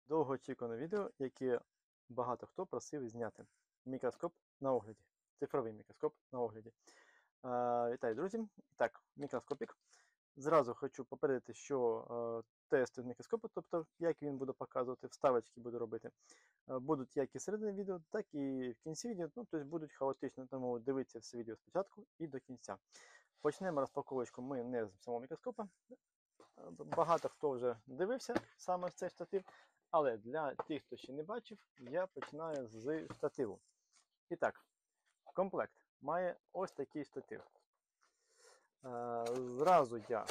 Довгоочікуване відео, яке багато хто просив зняти. Мікроскоп на огляді. Цифровий мікроскоп на огляді. Вітаю, друзі! Так, мікроскопік. Зразу хочу попередити, що тести з мікроскопу, тобто як він буде показувати, вставочки буду робити, будуть як і середини відео, так і в кінці відео, тобто будуть хаотично, тому дивіться все відео спочатку і до кінця. Почнемо розпаковочку ми не з самого мікроскопа. Багато хто вже дивився саме в цей штатив, але для тих, хто ще не бачив, я починаю з штативу. І так, комплект має ось такий штатив. Зразу я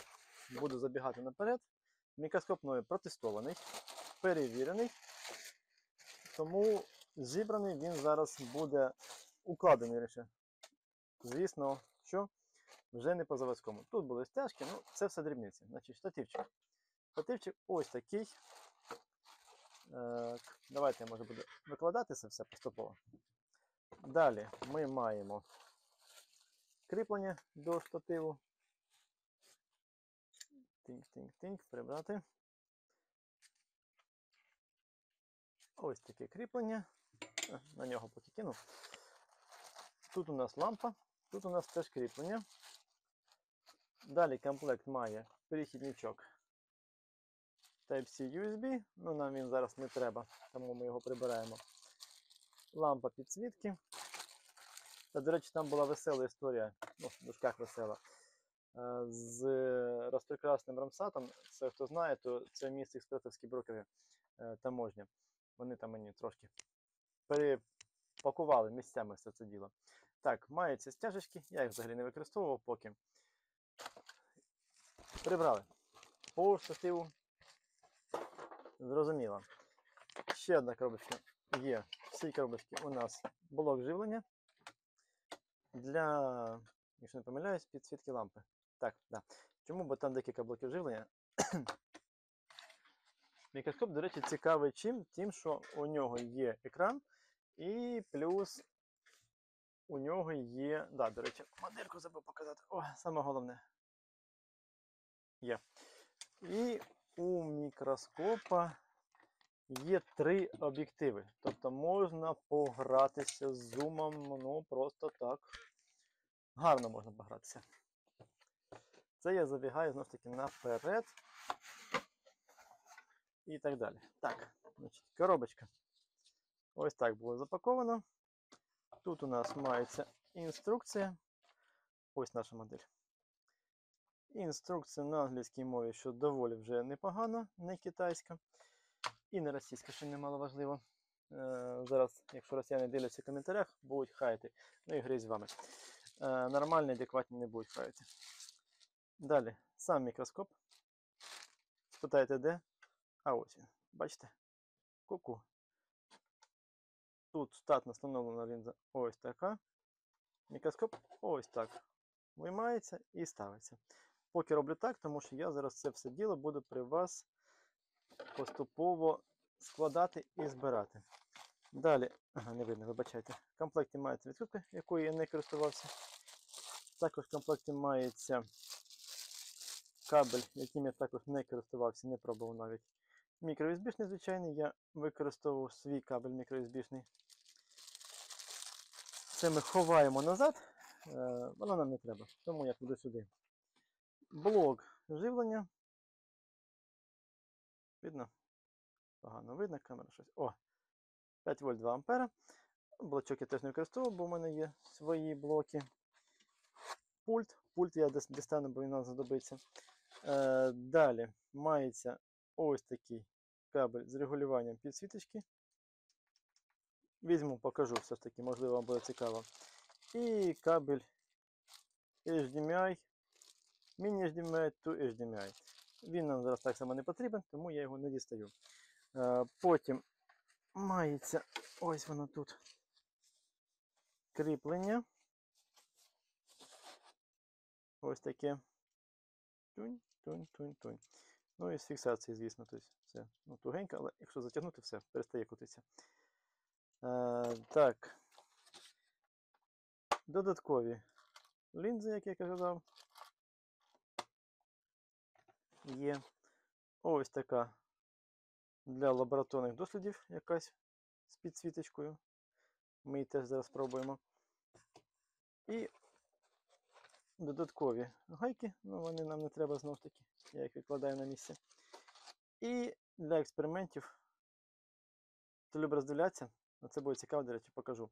буду забігати наперед. Мікроскоп мною протестований, перевірений, тому зібраний він зараз буде укладений лише. Звісно, що вже не по заводському. Тут були стяжки, ну це все дрібниці. Значить, штативчик. Штативчик ось такий. Давайте я, може, буду викладати це все поступово. Далі ми маємо кріплення до штативу. Тинк, прибрати. Ось таке кріплення. На нього поки кину. Тут у нас лампа, тут у нас теж кріплення. Далі комплект має перехідничок Type-C USB, ну нам він зараз не треба, тому ми його прибираємо. Лампа підсвітки. Та, до речі, там була весела історія, ну, в дужках весела, з розпрекрасним рамсатом. Це хто знає, то це місце експресовські брокери таможня. Вони там мені трошки перепакували місцями все це діло. Так, маються стяжечки, я їх взагалі не використовував поки. Прибрали. По штативу зрозуміло. Ще одна коробочка є. В цій коробочці у нас блок живлення для, якщо не помиляюсь, підсвітки лампи. Так, да. Чому? Бо там декілька блоків живлення. Мікроскоп, до речі, цікавий чим? Тим, що у нього є екран і плюс у нього є, да, до речі, модельку забув показати. О, саме головне. Є. І у мікроскопа є 3 об'єктиви. Тобто можна погратися з зумом, ну просто так. Гарно можна погратися. Це я забігаю, знову ж таки, наперед. І так далі. Так, значить, коробочка. Ось так було запаковано. Тут у нас мається інструкція. Ось наша модель. Інструкція на англійській мові, що доволі вже непогано, не китайська. І не російська, що немаловажливо. Зараз, якщо росіяни дивляться в коментарях, будуть хаяти. Ну і грізь з вами. Нормальні, адекватні не будуть хаяти. Далі, сам мікроскоп. Спитаєте, де? А ось він. Бачите? Ку-ку. Тут штатно встановлена лінза ось така. Мікроскоп ось так. Виймається і ставиться. Поки роблю так, тому що я зараз це все діло буду при вас поступово складати і збирати. Далі, не видно, вибачайте. В комплекті мається відкрутка, якою я не користувався. Також в комплекті мається кабель, яким я також не користувався, не пробував навіть. Мікро-USB-шний, звичайний, я використовував свій кабель мікро-USB-шний. Це ми ховаємо назад, воно нам не треба, тому я кладу сюди. Блок живлення. Видно? Погано видно, камера щось. О! 5 вольт 2 ампера. Блочок я теж не використовував, бо в мене є свої блоки. Пульт я дістану, бо він нам знадобиться. Далі мається ось такий кабель з регулюванням підсвіточки. Візьму, покажу, все ж таки, можливо, вам буде цікаво. І кабель HDMI, Mini-HDMI to HDMI. Він нам зараз так само не потрібен, тому я його не дістаю. Потім мається, ось воно тут, кріплення. Ось таке. Тунь. Ну і з фіксації, звісно, тобто все тугенько, але якщо затягнути, все, перестає крутитися. Так. Додаткові лінзи, як я казав, є. Ось така для лабораторних дослідів якась з підсвіточкою. Ми її теж зараз спробуємо. І додаткові гайки, ну вони нам не треба знову ж таки, я їх відкладаю на місце. І для експериментів, хто любить роздивлятися, це буде цікаво, до речі, покажу.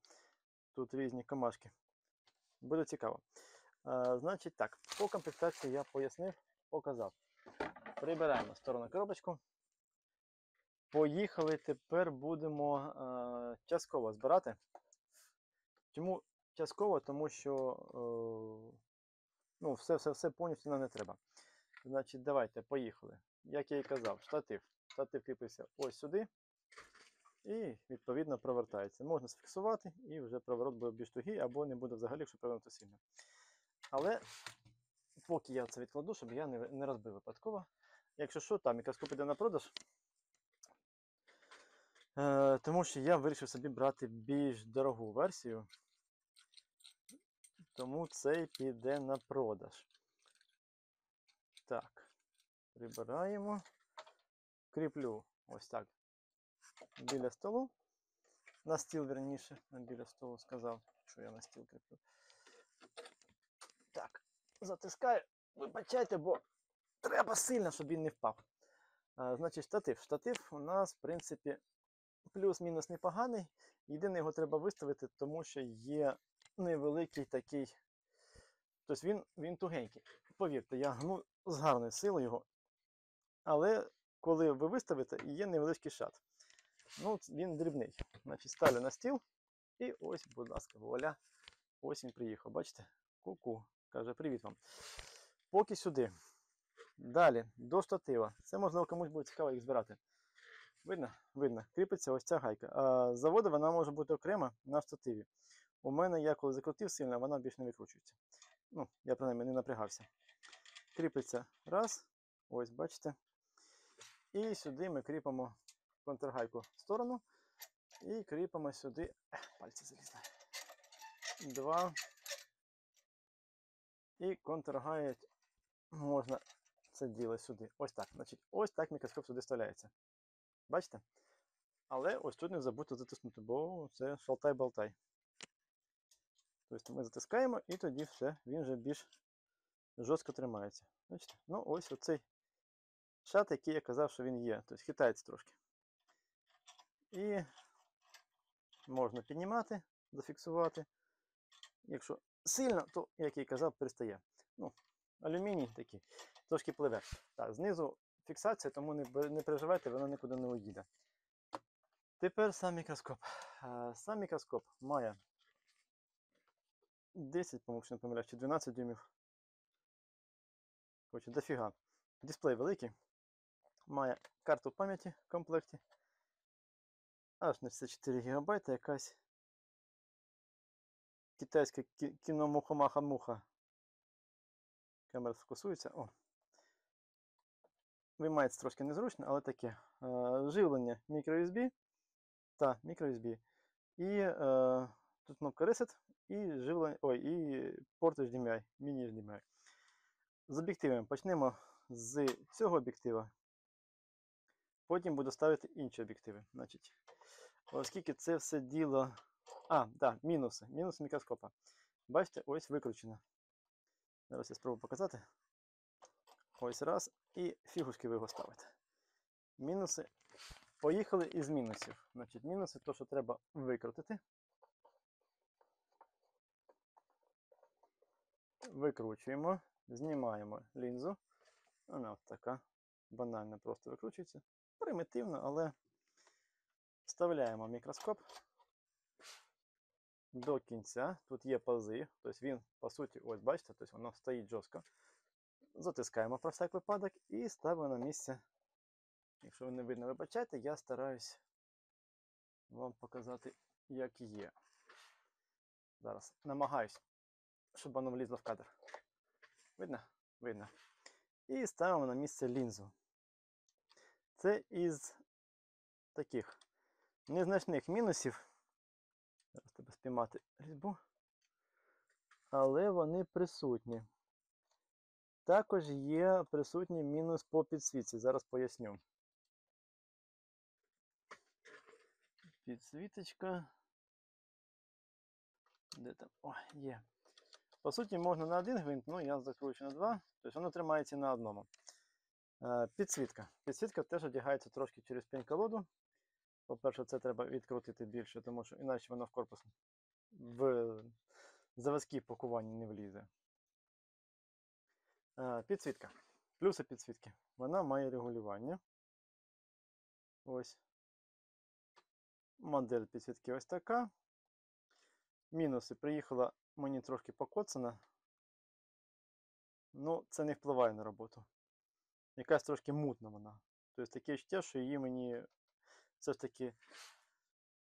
Тут різні комашки. Буде цікаво. Значить так, по комплектації я пояснив, показав. Прибираємо в сторону коробочку. Поїхали, тепер будемо частково збирати. Чому частково? Тому що ну, все повністю нам не треба. Значить, давайте, поїхали. Як я і казав, штатив. Штатив кріпиться ось сюди і, відповідно, провертається. Можна зафіксувати і вже проворот буде більш тугий, або не буде взагалі, якщо провернути сильно. Але поки я це відкладу, щоб я не розбив випадково. Якщо що, там мікроскоп іде на продаж. Тому що я вирішив собі брати більш дорогу версію. Тому цей піде на продаж. Так, прибираємо. Кріплю ось так біля столу. На стіл, верніше, біля столу сказав, що я на стіл кріплю. Так, затискаю. Вибачайте, бо треба сильно, щоб він не впав. Значить, штатив. Штатив у нас, в принципі, плюс-мінус непоганий. Єдине, його треба виставити, тому що є невеликий такий. Тобто він тугенький. Повірте, я гну з гарною силою його. Але коли ви виставите, є невеличкий шат. Ну, він дрібний. Значить, ставлю на стіл. І ось, будь ласка, вуаля. Ось він приїхав. Бачите? Ку-ку. Каже, привіт вам. Поки сюди. Далі, до штатива. Це, можливо, комусь буде цікаво їх збирати. Видно? Видно. Кріпиться ось ця гайка. З заводу вона може бути окрема на штативі. У мене, я коли закрутив сильно, вона більш не викручується. Ну, я принаймні не напрягався. Кріпиться раз. Ось, бачите. І сюди ми кріпимо контргайку в сторону. І кріпимо сюди. Пальці залізли. Два. І контргають можна це діло сюди. Ось так. Значить, ось так мікроскоп сюди вставляється. Бачите? Але ось тут не забудьте затиснути, бо це шалтай-болтай. Тобто ми затискаємо і тоді все, він вже більш жорстко тримається. Бачите? Ну ось оцей шат, який я казав, що він є. Тобто хитається трошки. І можна піднімати, зафіксувати. Якщо сильно, то, як я і казав, пристає. Ну, алюміній такий, трошки пливе. Так, знизу фіксація, тому не переживайте, вона нікуди не уїде. Тепер сам мікроскоп. Сам мікроскоп має 10, по-моєму, не помиляюсь, чи 12 дюймів. Коротше, дофіга. Дисплей великий. Має карту пам'яті в комплекті. Аж на 64 ГБ, якась китайська кіномуха-маха-муха. Камера сфокусується. О. Виймається трошки незручно, але таке. Живлення microUSB та microUSB. І тут кнопка Reset і живлення, і порт HDMI, міні-HDMI. З об'єктивами почнемо з цього об'єктива. Потім буду ставити інші об'єктиви. Значить, оскільки це все діло. Так, мінуси. Мінус мікроскопа. Бачите, ось викручено. Зараз я спробую показати. Ось раз. І фігушки ви його ставите. Мінуси. Поїхали із мінусів. Значить, мінуси то, що треба викрутити. Викручуємо. Знімаємо лінзу. Вона от така. Банально просто викручується. Примітивно, але вставляємо мікроскоп до кінця. Тут є пази. Тобто він, по суті, ось бачите, тобто воно стоїть жорстко. Затискаємо про всяк випадок і ставимо на місце. Якщо ви не видно, вибачайте, я стараюсь вам показати, як є. Зараз намагаюсь, щоб воно влізло в кадр. Видно? Видно. І ставимо на місце лінзу. Це із таких незначних мінусів. Зараз треба спіймати різьбу. Але вони присутні. Також є присутній мінус по підсвітці. Зараз поясню. підсвіточка. Де там? О, є. По суті, можна на один гвинт, ну я закручу на два, тобто воно тримається на одному. Підсвітка. Підсвітка теж одягається трошки через пень-колоду. По-перше, це треба відкрутити більше, тому що іначе воно в корпус в заводські пакування не влізе. Підсвітка. Плюси підсвітки. Вона має регулювання. Ось. Модель підсвітки ось така. Мінуси. Приїхала мені трошки покоцана. Ну, це не впливає на роботу. Якась трошки мутна вона. Тобто таке відчуття, що її мені все ж таки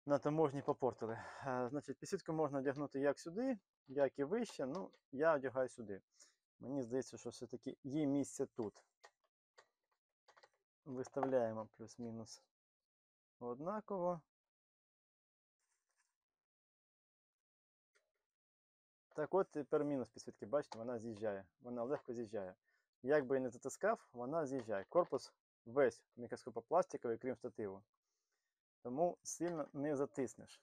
на таможні попортили. Значить, підсвітку можна одягнути як сюди, як і вище. Ну, я одягаю сюди. Мені здається, що все-таки є місце тут. Виставляємо плюс-мінус однаково. Так от тепер мінус підсвітки, бачите, вона з'їжджає. Вона легко з'їжджає. Як би я не затискав, вона з'їжджає. Корпус весь мікроскопопластиковий, крім штативу. Тому сильно не затиснеш.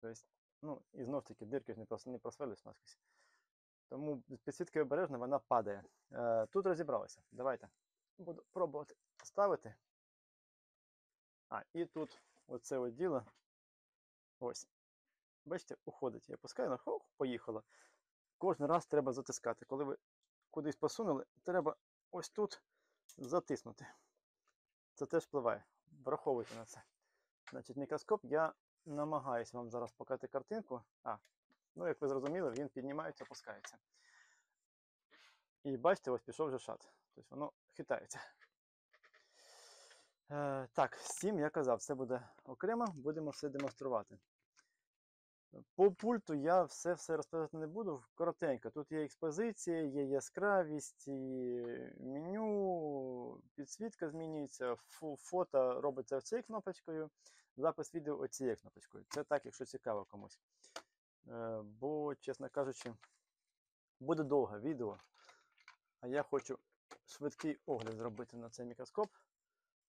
Тобто, ну, і знов таки дирки ж не просверлиш наскрізь. Тому з підсвіткою обережно вона падає. Тут розібралися. Давайте. Буду пробувати ставити. І тут оце от діло. Ось. Бачите, уходить. Я пускаю, ну, хоп, поїхало. Кожен раз треба затискати. Коли ви кудись посунули, треба ось тут затиснути. Це теж впливає. Враховуйте на це. Значить, мікроскоп я намагаюся вам зараз показати картинку. Ну, як ви зрозуміли, він піднімається, опускається. І бачите, ось пішов вже шат. Тобто воно хитається. Так, з цим я казав, це буде окремо, будемо все демонструвати. По пульту я все розповідати не буду, коротенько. Тут є експозиція, є яскравість, і меню, підсвітка змінюється, фото робиться цією кнопочкою, запис відео оцією кнопочкою. Це так, якщо цікаво комусь. Бо, чесно кажучи, буде довге відео, а я хочу швидкий огляд зробити на цей мікроскоп.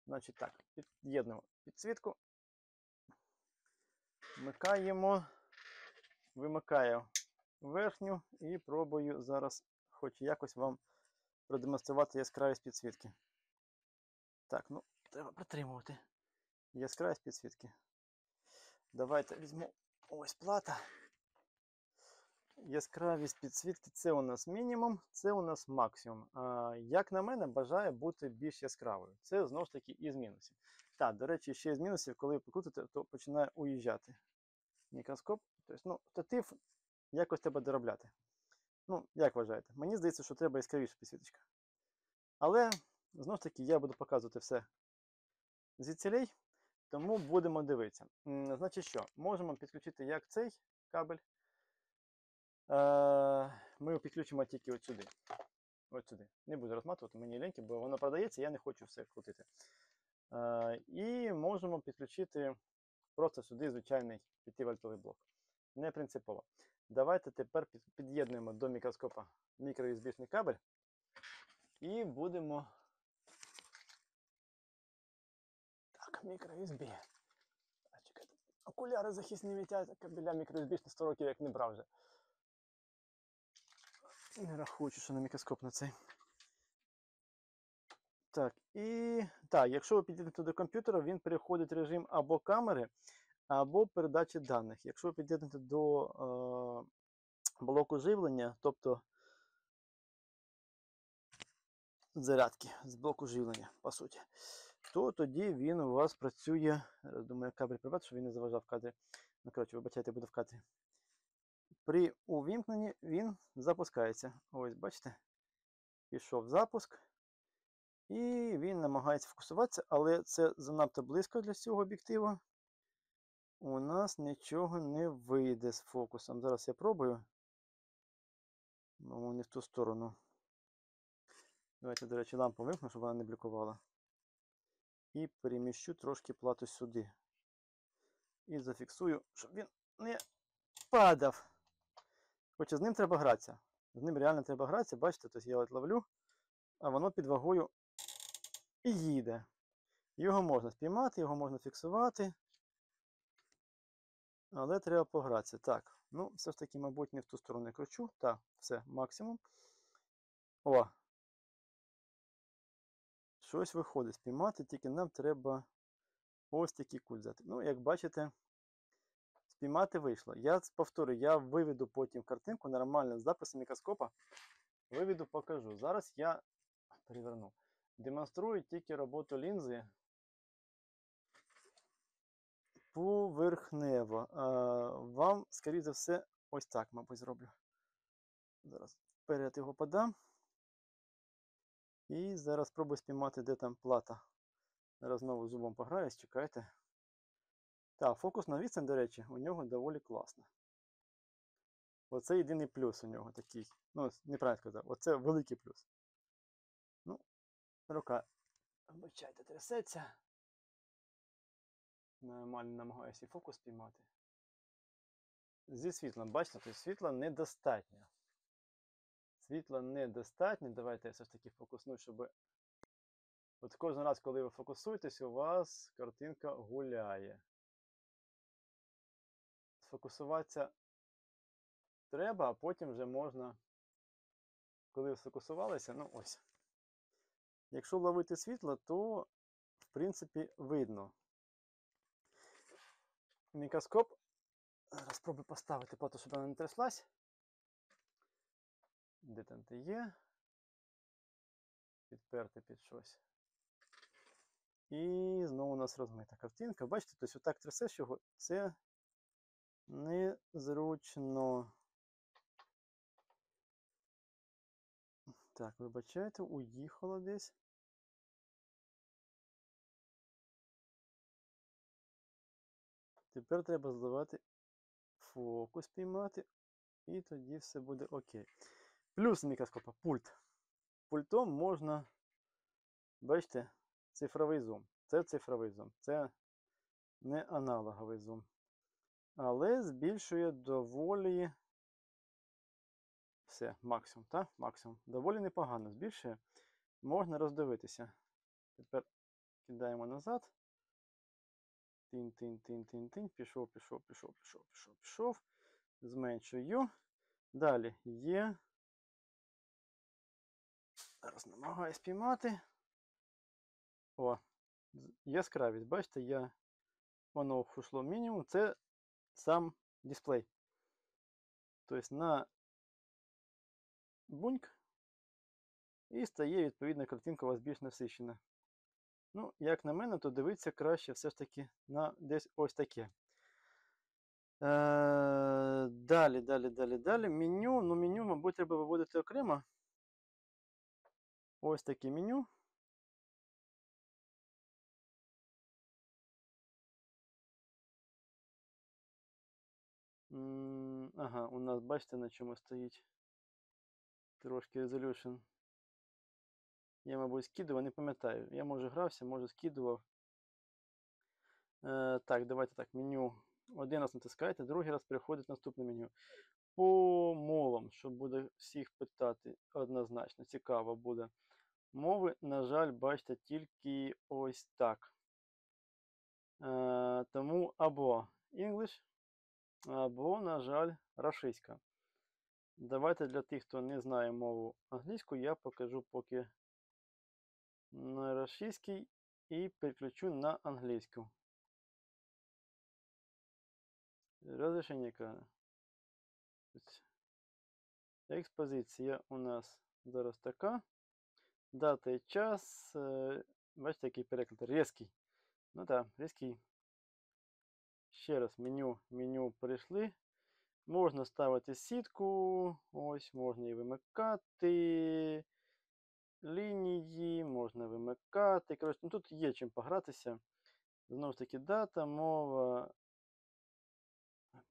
Значить так, під'єднуємо підсвітку, вмикаємо. Вимикаю верхню і пробую зараз хоч якось вам продемонструвати яскравість підсвітки. Так, ну, треба притримувати яскравість підсвітки. Давайте візьму ось плата. Яскравість підсвітки це у нас мінімум, це у нас максимум. Як на мене, бажає бути більш яскравою. Це знову ж таки із мінусів. Так, до речі, ще із мінусів, коли ви покрутите, то починає уїжджати мікроскоп. Тобто, ну, штатив якось треба доробляти. Ну, як вважаєте? Мені здається, що треба яскравіша підсвіточка. Але, знову ж таки, я буду показувати все звідсілей, тому будемо дивитися. Значить що, можемо підключити як цей кабель. Ми його підключимо тільки от сюди. От сюди. Не буду розматувати, мені ліньки, бо воно продається, я не хочу все крутити. І можемо підключити просто сюди звичайний 5-вольтовий блок. Не принципово. Давайте тепер під'єднуємо до мікроскопа мікро-USB-шний кабель і будемо. Так, мікро-USB. Окуляри захисні вітять, кабеля мікро-USB 100 років як не брав вже. Не рахую, що на мікроскоп на цей. Так, якщо ви під'єднуєте до комп'ютера, він переходить в режим або камери, або передачі даних. Якщо ви під'єднуєте до блоку живлення, тобто зарядки з блоку живлення, по суті, то тоді він у вас працює, думаю, кабель прибрати, щоб він не заважав в кадрі. Ну, коротше, вибачайте, буде в кадрі. При увімкненні він запускається. Ось, бачите, пішов запуск. І він намагається фокусуватися, але це занадто близько для цього об'єктиву. У нас нічого не вийде з фокусом. Зараз я пробую. Ну, не в ту сторону. Давайте, до речі, лампу вимкну, щоб вона не блікувала. І переміщу трошки плату сюди. І зафіксую, щоб він не падав. Хоча з ним треба гратися. З ним реально треба гратися. Бачите, тобто я от ловлю, а воно під вагою і їде. Його можна спіймати, його можна фіксувати. Але треба погратися. Так, ну, все ж таки, мабуть, не в ту сторону я кручу. Так, все, максимум. О! Щось виходить спіймати, тільки нам треба ось такий кут взяти. Ну, як бачите, спіймати вийшло. Я повторюю, я виведу потім картинку нормально з записом мікроскопа. Виведу, покажу. Зараз я переверну. Демонструю тільки роботу лінзи поверхнево. Вам, скоріше за все, ось так, мабуть, зроблю. Зараз вперед його подам. І зараз спробую спіймати, де там плата. Зараз знову зубом пограюсь, чекайте. Так, фокус на відстань, до речі, у нього доволі класно. Оце єдиний плюс у нього такий. Ну, неправильно сказав, оце великий плюс. Ну, рука, вибачайте, трясеться. Нормально намагаюся і фокус піймати. Зі світлом, бачите, тут світла недостатньо. Світла недостатньо. Давайте я все ж таки фокусну, щоб... От кожен раз, коли ви фокусуєтесь, у вас картинка гуляє. Сфокусуватися треба, а потім вже можна, коли ви сфокусувалися, ну ось. Якщо ловити світло, то, в принципі, видно. Мікроскоп. Зараз спробую поставити плату, щоб вона не тряслась. Де там ти є? Підперти під щось. І знову у нас розмита картинка. Бачите, тобто отак трясеш його, це незручно. Так, вибачайте, уїхало десь. Тепер треба зливати фокус, піймати, і тоді все буде окей. Плюс мікроскопа пульт. Пультом можна, бачите, цифровий зум. Це цифровий зум, це не аналоговий зум. Але збільшує доволі все, максимум, так? Максимум. Доволі непогано збільшує. Можна роздивитися. Тепер кидаємо назад. Тин-тин-тин-тин-тин. Пішов, пішов, пішов, пішов, пішов, пішов. Зменшую. Далі є. Зараз намагаюсь піймати. О, яскравість. Бачите, воно йшло мінімум. Це сам дисплей. Тобто на буньк. І стає, відповідно, картинка у вас більш насичена. Ну, як на мене, то дивитися краще все ж таки на десь ось таке. Далі. Меню. Ну, меню, мабуть, треба виводити окремо. Ось таке меню. Ага, у нас, бачите, на чому стоїть. Трошки resolution. Я, мабуть, скидував, не пам'ятаю. Я, може, грався, може, скидував. Так, давайте так, меню. Один раз натискаєте, другий раз переходить наступне меню. По мовам, що буде всіх питати, однозначно, цікаво буде. Мови, на жаль, бачите, тільки ось так. Тому або English, або, на жаль, рашистська. Давайте для тих, хто не знає мову англійську, я покажу поки на рашистській і переключу на англійську. Розрішення екрану. Експозиція у нас зараз така. Дата і час. Бачите, який переклад? Різкий. Ну так, різкий. Ще раз меню перейшли. Можна ставити сітку. Ось, можна її вимикати. Лінії, можна вимикати. Коротше, ну, тут є чим погратися. Знову ж таки, дата, мова.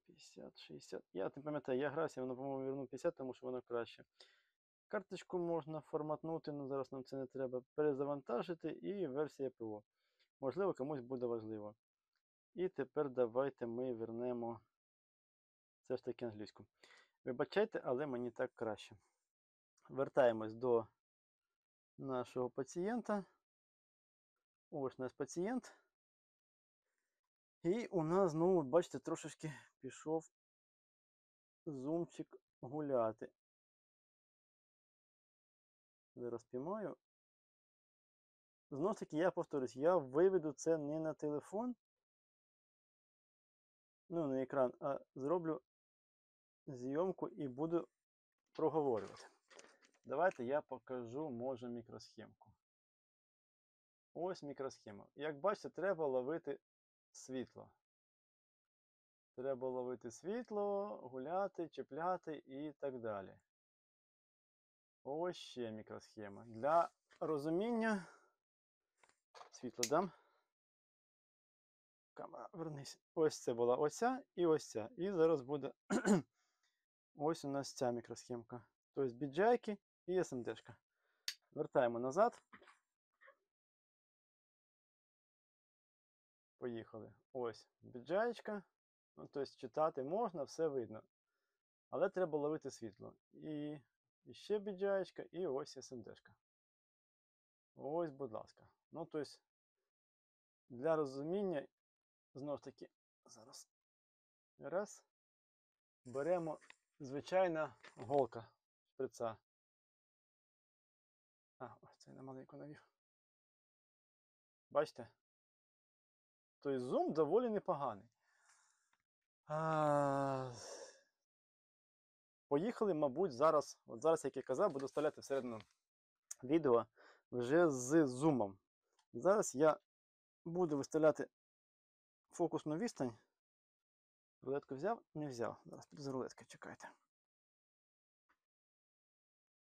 50, 60. Я не пам'ятаю, я грався, воно, по-моєму, вернув 50, тому що воно краще. Карточку можна форматнути, але зараз нам це не треба. Перезавантажити і версія ПО. Можливо, комусь буде важливо. І тепер давайте ми вернемо все ж таки англійську. Вибачайте, але мені так краще. Вертаємось до нашого пацієнта. Ось наш пацієнт. І у нас знову, бачите, трошечки пішов зумчик гуляти. Зараз піймаю. Знову ж таки, я повторюсь, я виведу це не на телефон, ну, на екран, а зроблю зйомку і буду проговорювати. Давайте я покажу, може, мікросхемку. Ось мікросхема. Як бачите, треба ловити світло. Треба ловити світло, гуляти, чіпляти і так далі. Ось ще мікросхема. Для розуміння світло дам. Камера, вернись. Ось це була оця і ось ця. І зараз буде ось у нас ця мікросхемка. Тобто біджайки і SMD-шка. Вертаємо назад. Поїхали. Ось біджаєчка. Ну, тобто читати можна, все видно. Але треба ловити світло. І ще біджаєчка, і ось SMD-шка. Ось, будь ласка. Ну, тобто, для розуміння, знову ж таки, зараз. Раз. Беремо звичайна голка шприца. Ось цей на маленьку навів. Бачите? Тобто зум доволі непоганий. Поїхали, мабуть, зараз. От зараз, як я казав, буду вставляти всередину відео вже з зумом. Зараз я буду виставляти фокусну відстань. Рулетку взяв? Не взяв. Зараз піду з рулеткою, чекайте.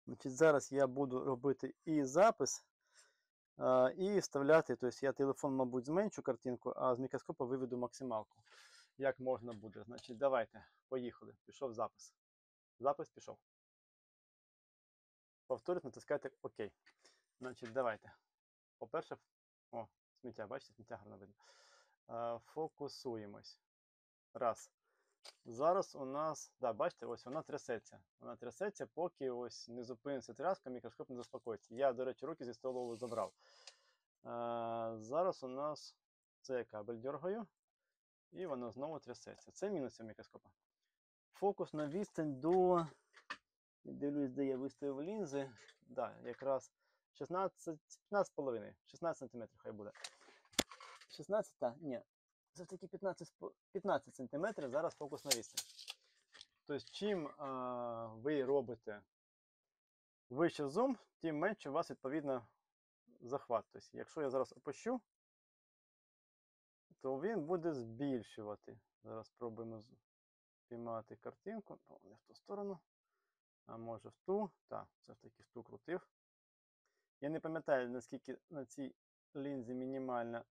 Значить, зараз я буду робити і запис, і вставляти, тобто я телефон, мабуть, зменшу картинку, а з мікроскопа виведу максималку. Як можна буде. Значить, давайте, поїхали. Пішов запис. Запис пішов. Повторюсь, натискайте ОК. Значить, давайте. По-перше, сміття, бачите, сміття гарно видно. Фокусуємось. Раз. Зараз у нас, бачите, ось вона трясеться. Вона трясеться, поки ось не зупиниться тряска, мікроскоп не заспокоїться. Я, до речі, руки зі столу забрав. Зараз у нас цей кабель дергаю, і воно знову трясеться. Це мінуси мікроскопа. Фокус на відстань до, дивлюсь, де я виставив лінзи, якраз 15,5, 16 см хай буде. 16, ні. Все-таки 15 см зараз фокус на відстань. Тобто, чим ви робите вище зум, тим менше у вас, відповідно, захват. Тобто, якщо я зараз опущу, то він буде збільшувати. Зараз спробуємо піймати картинку. Не в ту сторону, а може в ту. Так, все ж таки в ту крутив. Я не пам'ятаю, наскільки на цій лінзі мінімальна.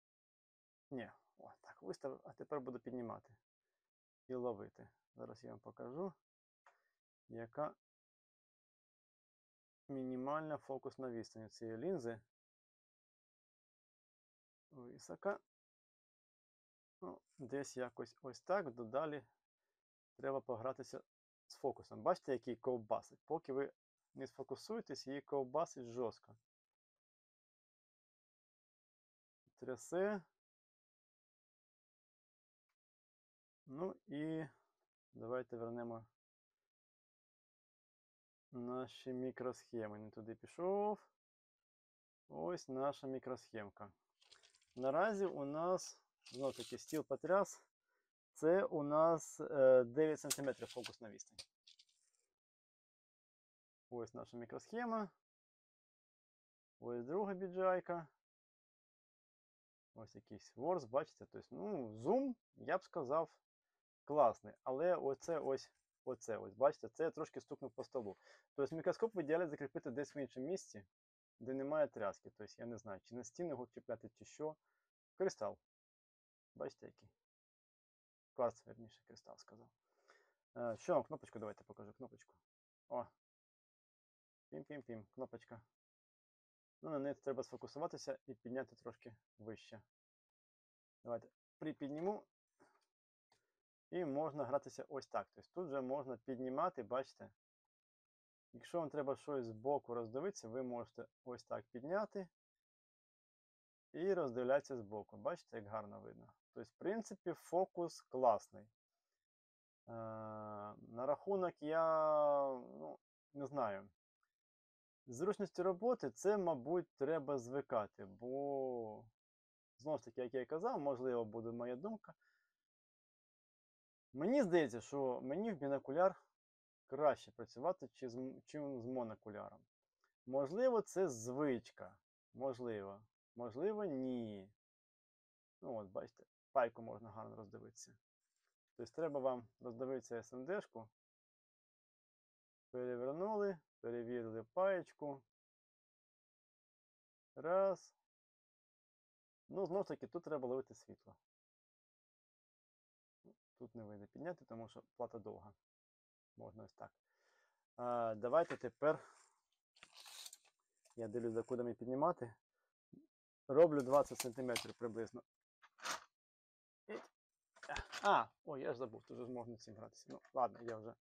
Ні, так, виставив, а тепер буду піднімати і ловити. Зараз я вам покажу, яка мінімальна фокусна відстань цієї лінзи. Висока. Десь якось ось так, додалі треба погратися з фокусом. Бачите, який ковбасить? Поки ви не сфокусуєтесь, її ковбасить жорстко. Трясе. Ну і давайте вернемо наші мікросхеми. Не туди пішов. Ось наша мікросхемка. Наразі у нас, знову таки, стіл потряс. Це у нас 9 см фокусна відстань. Ось наша мікросхема. Ось друга біджайка. Ось якийсь ворс, бачите? Тобто, зум, я б сказав, класний. Але оце, бачите, це я трошки стукнув по столу. Тобто мікроскоп в ідеалі закріпити десь в іншому місці, де немає тряски. Тобто, я не знаю, чи на стіну його чіпляти, чи що. Кристал. Бачите, який? Кварц, верніше, кристал сказав. Що вам кнопочку давайте покажу. Кнопочку. Пім-пім-пім. Кнопочка. На неї треба сфокусуватися і підняти трошки вище. Давайте припідніму. І можна гратися ось так. Тобто тут вже можна піднімати, бачите. Якщо вам треба щось збоку роздивитися, ви можете ось так підняти і роздивлятися збоку. Бачите, як гарно видно. Тобто, в принципі, фокус класний. На рахунок ну, не знаю. Зручності роботи це, мабуть, треба звикати, бо, знову ж таки, як я і казав, можливо, буде моя думка. Мені здається, що мені в бінокуляр краще працювати, чим з монокуляром. Можливо, це звичка. Можливо. Можливо, ні. Ну от, бачите, пайку можна гарно роздивитися. Тобто треба вам роздивитися СМД-шку. Перевернули, перевірили паєчку. Раз. Ну, знову ж таки, тут треба ловити світло. Тут не вийде підняти, тому що плата довга. Можна ось так. Давайте тепер, я дивлюсь, за кудами піднімати. Роблю 20 см приблизно. Ой, я ж забув, тут вже можна цим гратися. Ну, ладно, я вже.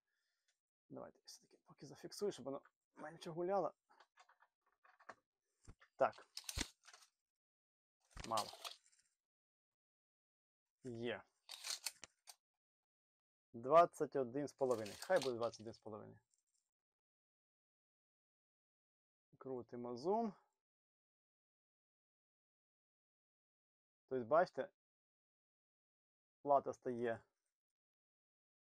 Давайте все-таки поки зафіксую, щоб воно менше гуляло. Так. Мало. Є. 21,5. Хай буде 21,5. Крутимо зум. Тобто, бачите, плата стає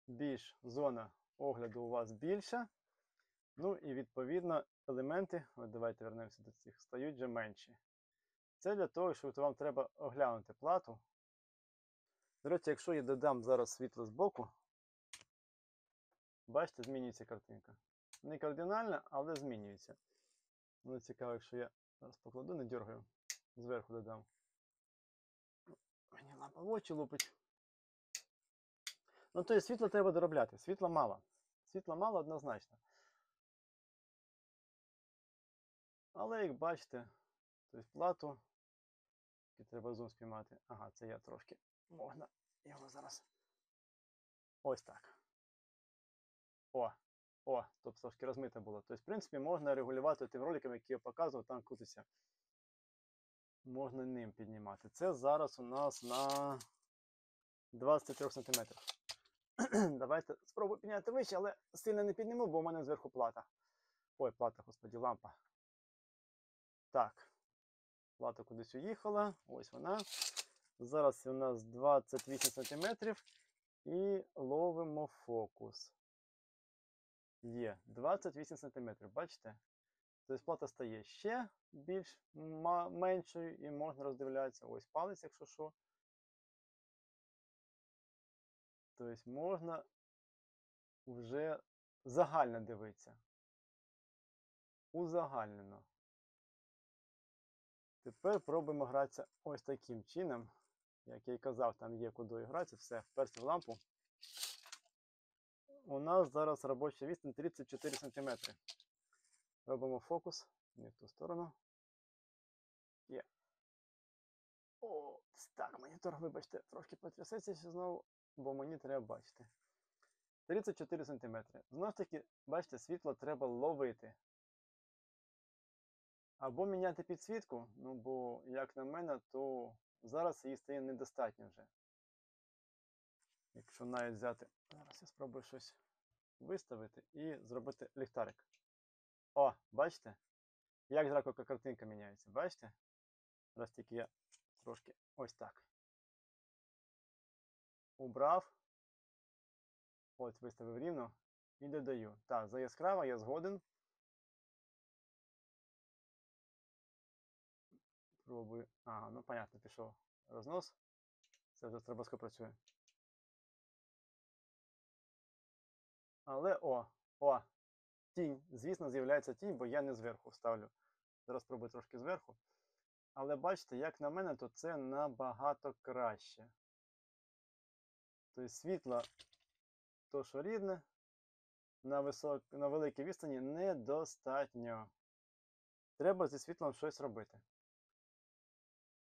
більш, зона огляду у вас більша. Ну і відповідно елементи, от давайте вернемося до цих, стають вже менші. Це для того, що вам треба оглянути плату. До речі, якщо я додам зараз світло з боку, бачите, змінюється картинка. Не кардинально, але змінюється. Ну, цікаво, якщо я зараз покладу, не дергаю, зверху додам. Мені лампа в очі лупить. Ну, то є світло треба доробляти. Світла мало. Світла мало однозначно. Але, як бачите, тобто плату, треба зум спіймати. Ага, це я трошки. Можна його зараз. Ось так. Тут трошки розмите було. Тобто, в принципі, можна регулювати тим роликом, який я показував, там крутиться. Можна ним піднімати. Це зараз у нас на 23 см. Давайте спробую підняти вище, але сильно не підніму, бо у мене зверху плата. Ой, плата, господі, лампа. Так. Плата кудись уїхала. Ось вона. Зараз у нас 28 см. І ловимо фокус. Є 28 см. Бачите? Тобто плата стає ще більш меншою і можна роздивлятися. Ось палець, якщо що. Тобто можна вже загально дивитися. Узагальнено. Тепер пробуємо гратися ось таким чином. Як я і казав, там є куди гратися. Все, вперся в лампу. У нас зараз робоча відстань 34 см. Робимо фокус. Не в ту сторону. Є. О, так, монітор, вибачте, трошки потрясеться ще знову, бо мені треба бачити. 34 см. Знову ж таки, бачите, світло треба ловити. Або міняти підсвітку, ну бо, як на мене, то зараз її стає недостатньо вже. Якщо навіть взяти, зараз я спробую щось виставити і зробити ліхтарик. О, бачите? Як зразу картинка міняється, бачите? Зараз тільки я трошки ось так. Убрав. Ось виставив рівно і додаю. Так, за яскраво я згоден. Пробую. Ага, ну понятно, пішов рознос. Це вже стробоскоп працює. Але тінь. Звісно, з'являється тінь, бо я не зверху ставлю. Зараз спробую трошки зверху. Але бачите, як на мене, то це набагато краще. Тобто світло, то що рідне, на великій відстані недостатньо. Треба зі світлом щось робити.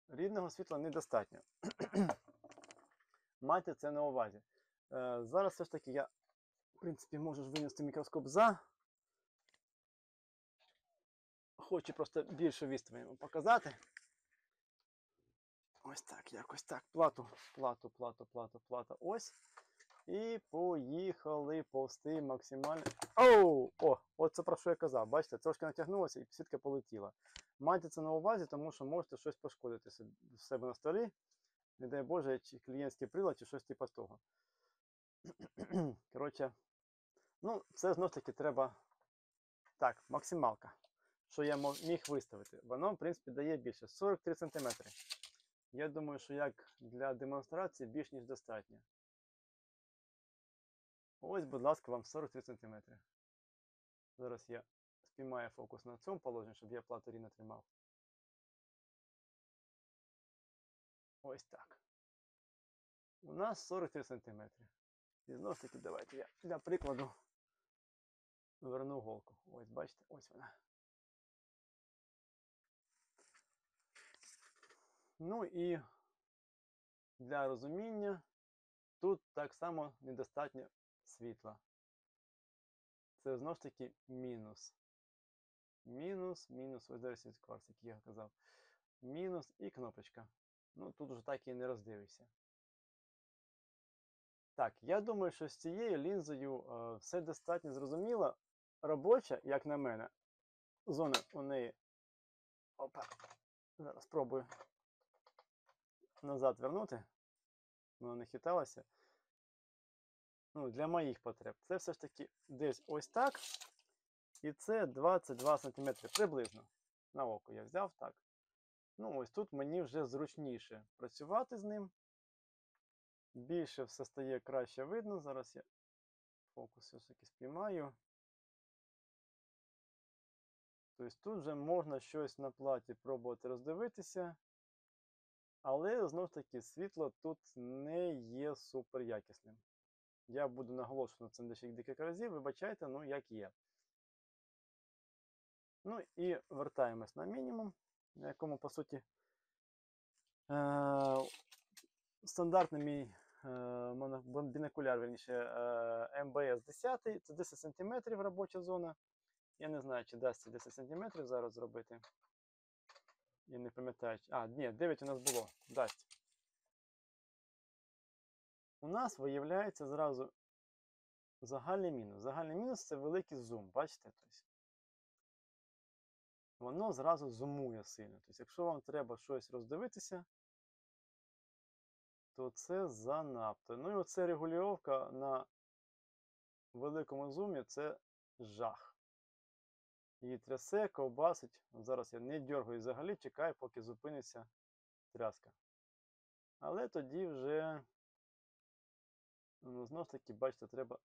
Рідного світла недостатньо. Майте це на увазі. Зараз все ж таки я, в принципі, можу винести мікроскоп за. Хочу просто більшу відстань показати. Ось так, якось так. Плату. Ось. І поїхали повсти максимально. Оу! О! От це про що я казав. Бачите, трошки натягнулося і сітка полетіла. Майте це на увазі, тому що можете щось пошкодити в себе на столі. Не дай Боже, чи клієнтський прилад, чи щось типу того. Коротше, ну, це знов таки треба. Так, максималка. Що я міг виставити. Воно, в принципі, дає більше. 43 см. Я думаю, що як для демонстрації більш ніж достатньо. Ось, будь ласка, вам 43 см. Зараз я спіймаю фокус на цьому положенні, щоб я плату рівно тримав. Ось так. У нас 43 см. І знову ж таки, давайте я для прикладу верну голку. Ось, бачите, ось вона. Ну і для розуміння, тут так само недостатньо світла. Це знову ж таки мінус. Мінус, ось зараз від кварц, як я казав. Мінус і кнопочка. Ну, тут вже так і не роздивишся. Так, я думаю, що з цією лінзою все достатньо зрозуміло. Робоча, як на мене, зона у неї. Опа. Зараз спробую назад вернути. Вона не хиталася. Ну, для моїх потреб. Це все ж таки десь ось так. І це 22 см приблизно. На око я взяв так. Ну, ось тут мені вже зручніше працювати з ним. Більше все стає краще видно. Зараз я фокус все ж таки спіймаю. Тобто тут вже можна щось на платі пробувати роздивитися. Але, знов таки, світло тут не є супер якісним. Я буду наголошувати на це декілька разів, вибачайте, ну як є. Ну і вертаємось на мінімум, на якому, по суті, стандартний мій бінокуляр, верніше, МБС 10, це 10 см робоча зона. Я не знаю, чи дасть 10 см зараз зробити. Я не пам'ятаю. А, ні, 9 у нас було. Дасть. У нас виявляється зразу загальний мінус. Загальний мінус це великий зум, бачите? Тобто, воно зразу зумує сильно. Тобто, якщо вам треба щось роздивитися, то це занадто. Ну і оце регулювання на великому зумі це жах. Її трясе, ковбасить. Зараз я не дергаю взагалі, чекаю, поки зупиниться тряска. Але тоді вже, ну, знову ж таки, бачите, треба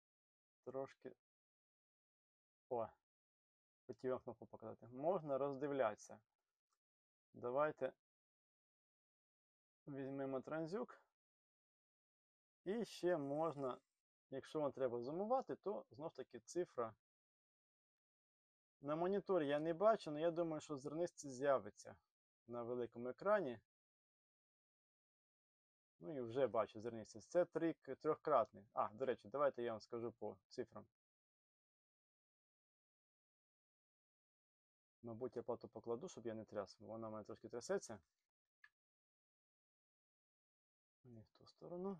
трошки. О, хотів вам кнопку показати. Можна роздивлятися. Давайте візьмемо транзюк. І ще можна, якщо вам треба зумувати, то знову ж таки цифра. На моніторі я не бачу, але я думаю, що зернисті з'явиться на великому екрані. Ну і вже бачу зернистість. Це трьохкратний. А, до речі, давайте я вам скажу по цифрам. Мабуть, я плату покладу, щоб я не тряс, бо вона в мене трошки трясеться. Не в ту сторону.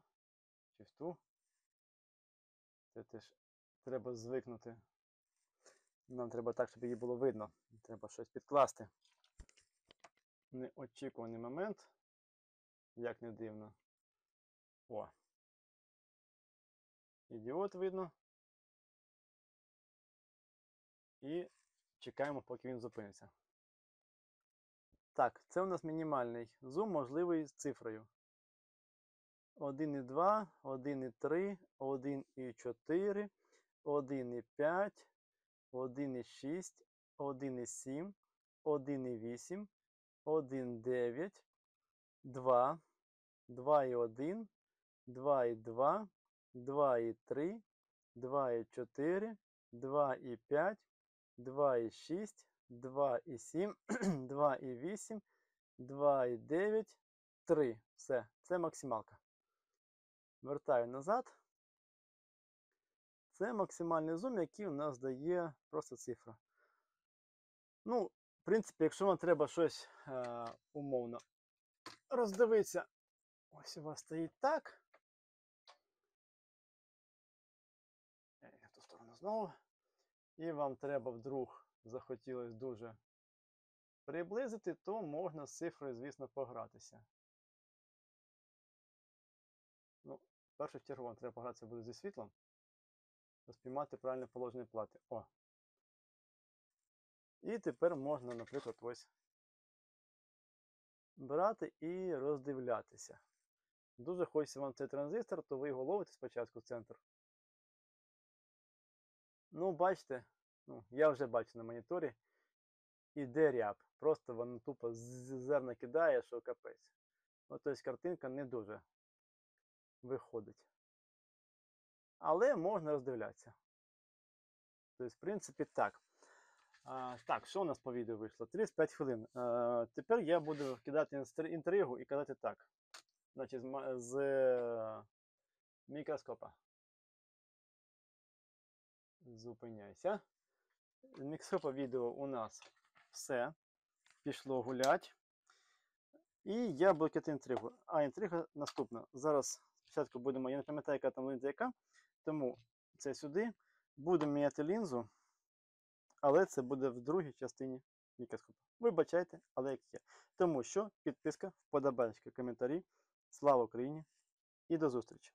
Чи в ту. Це теж треба звикнути. Нам треба так, щоб її було видно. Треба щось підкласти. Неочікуваний момент. Як не дивно. О. Ідіот видно. І чекаємо, поки він зупиниться. Так, це у нас мінімальний зум, можливий з цифрою. 1,2, 1,3, 1,4, 1,5, 1,6, 1,7, 1,8, 1,9, 2, 2,1, 2,2, 2,3, 2,4, 2,5, 2,6, 2,7, 2,8, 2,9, 3. Все, це максималка. Вертаю назад. Це максимальний зум, який у нас дає просто цифра. Ну, в принципі, якщо вам треба щось умовно роздивитися. Ось у вас стоїть так. В ту сторону знову. І вам треба вдруг захотілось дуже приблизити, то можна з цифрою, звісно, погратися. Ну, в першу чергу вам треба погратися буде зі світлом, спіймати правильне положення плати. О! І тепер можна, наприклад, ось брати і роздивлятися. Дуже хочеться вам цей транзистор, то ви його ловите спочатку в центр. Ну, бачите, я вже бачу на моніторі, іде ряб. Просто воно тупо зерна кидає, що капець. Тобто картинка не дуже виходить. Але можна роздивлятися. Тобто, в принципі, так. Так, що у нас по відео вийшло? 35 хвилин. Тепер я буду кидати інтригу і казати так. Значить, з мікроскопа. Зупиняйся. З мікроскопа відео у нас все. Пішло гулять. І я буду кидати інтригу. А інтрига наступна. Зараз спочатку будемо, я не пам'ятаю, яка там лінза яка, тому це сюди. Будемо міняти лінзу, але це буде в другій частині мікроскопа. Вибачайте, але як є. Тому що підписка, вподобайки, коментарі. Слава Україні і до зустрічі!